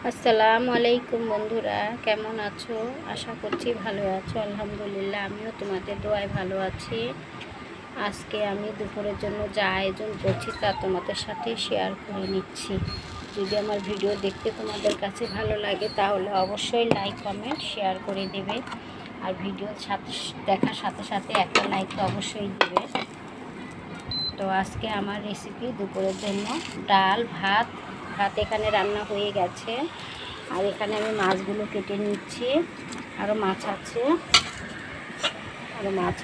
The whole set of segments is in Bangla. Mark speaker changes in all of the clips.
Speaker 1: আসসালামু আলাইকুম বন্ধুরা, কেমন আছো? আশা করছি ভালো আছো। আলহামদুলিল্লাহ, আমিও তোমাদের দোয়ায় ভালো আছি। আজকে আমি দুপুরের জন্য যা আয়োজন করছি তা তোমাদের সাথে শেয়ার করে নিচ্ছি। যদি আমার ভিডিও দেখতে তোমাদের কাছে ভালো লাগে তাহলে অবশ্যই লাইক কমেন্ট শেয়ার করে দেবে। আর ভিডিও সাথে দেখার সাথে সাথে একটা লাইক তো অবশ্যই দেবে। তো আজকে আমার রেসিপি দুপুরের জন্য ডাল ভাত এখানে রান্না হয়ে গেছে। আর এখানে আমি মাছগুলো কেটে নিচ্ছি। আরও মাছ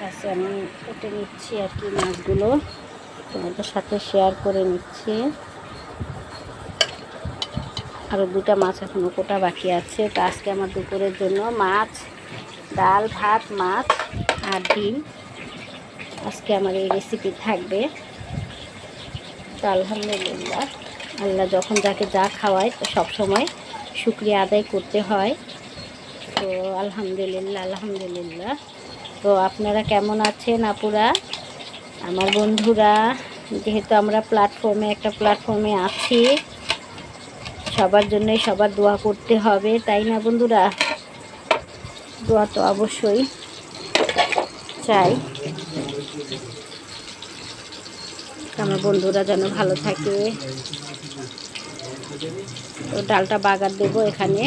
Speaker 1: আছে আমি কেটে নিচ্ছি আর কি। মাছগুলো তোমাদের সাথে শেয়ার করে নিচ্ছি। আরও দুটা মাছ এখনও কোটা বাকি আছে। তো আজকে আমার দুপুরের জন্য মাছ, ডাল ভাত, মাছ আর ডিম আজকে আমার এই রেসিপি থাকবে। তো আলহামদুলিল্লাহ, আল্লাহ যখন যাকে যা খাওয়ায় তো সবসময় শুকরিয়া আদায় করতে হয়। তো আলহামদুলিল্লাহ। তো আপনারা কেমন আছেন আপুরা, আমার বন্ধুরা? যেহেতু আমরা একটা প্ল্যাটফর্মে আছি, সবার জন্যই সবার দোয়া করতে হবে, তাই না বন্ধুরা? দোয়া তো অবশ্যই চাই, আমার বন্ধুরা যেন ভালো থাকে। তো ডালটা বাগার দেবো। এখানে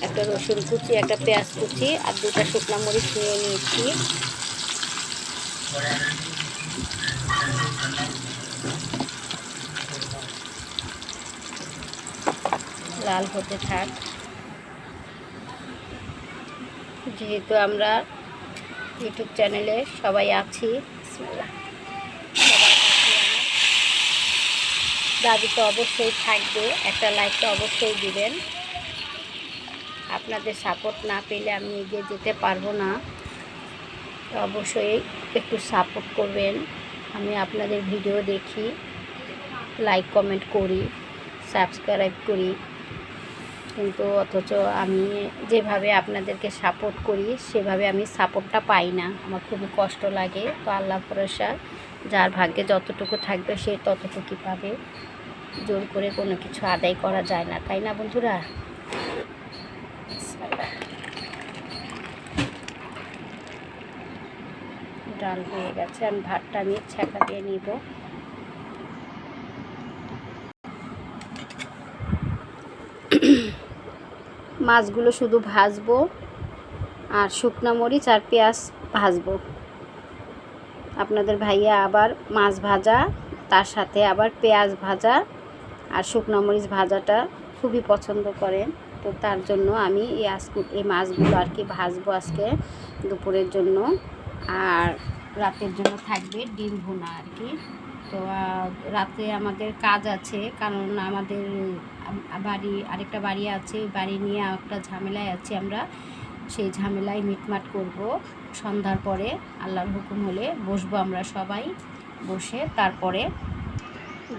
Speaker 1: একটা রসুন কুচি, একটা পেঁয়াজ কুচি আর দুটা শুকনো মরিচ নিয়ে নিয়েছি। লাল হতে থাক। যেহেতু আমরা ইউটিউব চ্যানেলে সবাই আছি, দাবি তো অবশ্যই থাকবে, একটা লাইক তো অবশ্যই দিবেন। আপনাদের সাপোর্ট না পেলে আমি এগিয়ে যেতে পারবো না। তো অবশ্যই একটু সাপোর্ট করবেন। আমি আপনাদের ভিডিও দেখি, লাইক কমেন্ট করি, সাবস্ক্রাইব করি, কিন্তু অথচ আমি যেভাবে আপনাদেরকে সাপোর্ট করি সেভাবে আমি সাপোর্টটা পাই না। আমার খুবই কষ্ট লাগে। তো আল্লাহ ভরসা, যার ভাগ্যে যতটুকু থাকবে সে ততটুকুই পাবে। জোর করে কোনো কিছু আদায় করা যায় না, তাই না বন্ধুরা? ডাল হয়ে গেছে, আমি ভাতটা আমি ছ্যাঁকা দিয়ে নিব। মাছগুলো শুধু ভাজবো আর শুকনো মরিচ আর পেঁয়াজ ভাজবো। আপনাদের ভাইয়া আবার মাছ ভাজা, তার সাথে আবার পেঁয়াজ ভাজা আর শুকনো মরিচ ভাজাটা খুবই পছন্দ করেন। তো তার জন্য আমি এই মাছগুলো আর কি ভাজবো আজকে দুপুরের জন্য। আর রাতের জন্য থাকবে ডিম ভুনা আর কি। তো রাতে আমাদের কাজ আছে, কারণ আমাদের আরেকটা বাড়ি আছে, ওই বাড়ি নিয়ে একটা ঝামেলায় আছি আমরা। সেই ঝামেলায় মিটমাট করব। সন্ধ্যার পরে আল্লাহর হুকুম হলে বসবো আমরা সবাই। তারপরে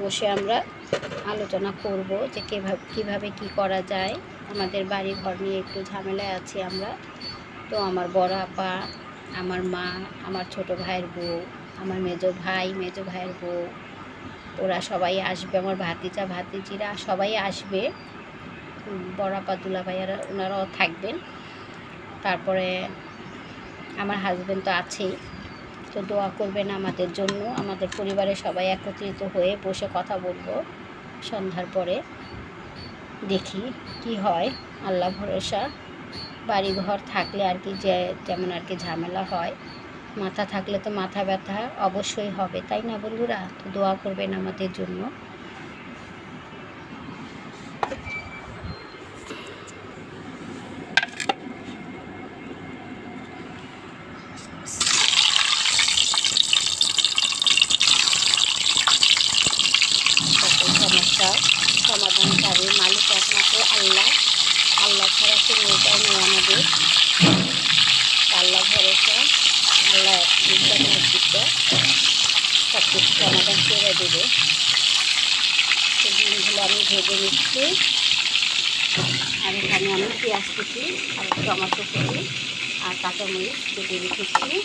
Speaker 1: বসে আমরা আলোচনা করব যে কীভাবে কী করা যায়। আমাদের বাড়ি ঘর নিয়ে একটু ঝামেলায় আছি আমরা। তো আমার বড় আপা, আমার মা, আমার ছোট ভাইয়ের বউ, আমার মেজো ভাইয়ের বউ, ওরা সবাই আসবে। আমার ভাতিজিরা সবাই আসবে। বড় আপা, দুলা ভাইয়ারা ওনারাও থাকবেন। তারপরে আমার হাজব্যান্ড তো আছেই। তো দোয়া করবেন আমাদের জন্য। আমাদের পরিবারের সবাই একত্রিত হয়ে বসে কথা বলবো সন্ধ্যার পরে। দেখি কি হয়, আল্লাহ ভরসা। বাড়ি ঘর থাকলে আর কি যেমন আর কি ঝামেলা হয়, মাথা থাকলে তো মাথা ব্যথা অবশ্যই হবে, তাই না বন্ধুরা? তো দোয়া করবেন আমাদের জন্য। সমস্যা সমাধানকারী মালিক একমাত্র আল্লাহ ছাড়া কোনো উপায় নেই আমাদের। আল্লাহ ভরসা, আল্লাহ বিদ্যা সব কিছু সমাধান করে দেবে। তো ডিমগুলো আমি ভেজে নিচ্ছি। আর এখানে আমি পেঁয়াজ কুচি আর টমেটো কুচি আর কাঁচামরিচ কেটে রেখেছি।